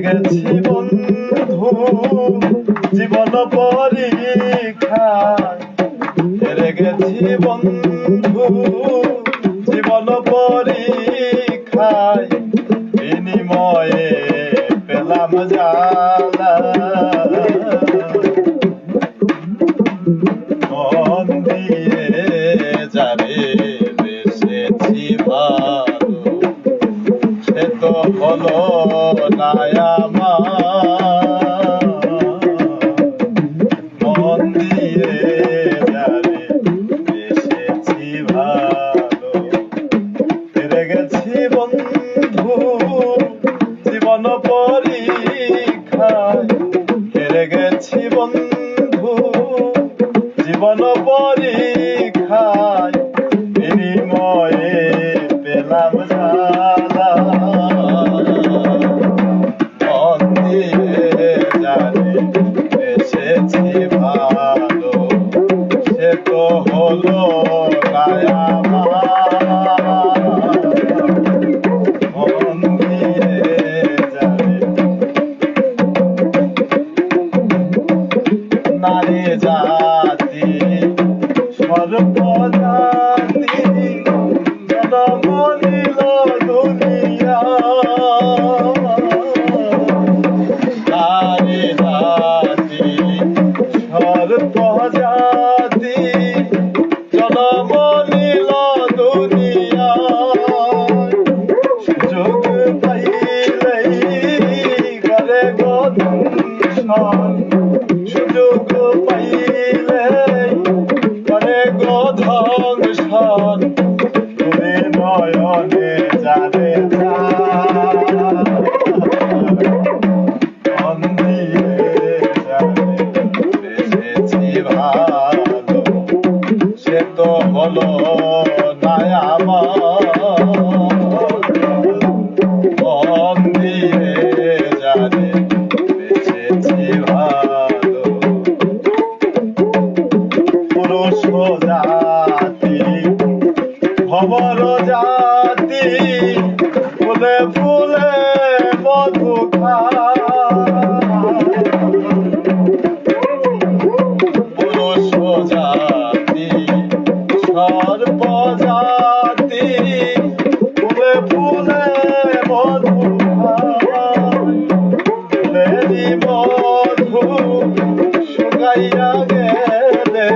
গেছি বন্ধু জীবন পরীক্ষায়, হেরে গেছি বন্ধু জীবন পরীক্ষায়, বিনিময়ে পেলাম জ্বালা। মন দিয়ে যাবে বেসেছি ভালো, সে তো হলো না আমার। মন দিয়ে যাবে বেসেছি ভালো, হেরে গেছি বন্ধু জীবন পরীক্ষায়, হেরে গেছি বন্ধু জীবন পরীক্ষায়, বিনিময়ে পেলাম জ্বালা। মন দিয়ে জানে এসেছি ভালো, সে তো হলো না আমার। মন দিয়ে জানে নারী জাতি সর্বজাতি জনম নিল দুনিয়া। নারী জাতি সর্বজাতি জনম নিল দুনিয়া। সুযোগ পাইলেই করে গঠন, সুযোগ পাইলেই করে ধ্বংসন, করে নয়নে যারে মন দিয়ে যারে বেসেছি ভালো, সে তো হলো না আমার। মন দিয়ে যারে বেসেছি ভালো, পুরুষ জাতি খবর জাতি ফুলে ফুলে মধু খায়। পুরুষ জাতি সর্বজাতি ফুলে ফুলে মধু খায়। ফুলেরই মধু শুকাইয়া গেলে,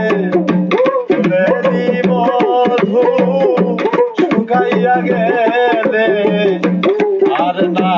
ফুলেরই মধু শুকাইয়া গেলে আর না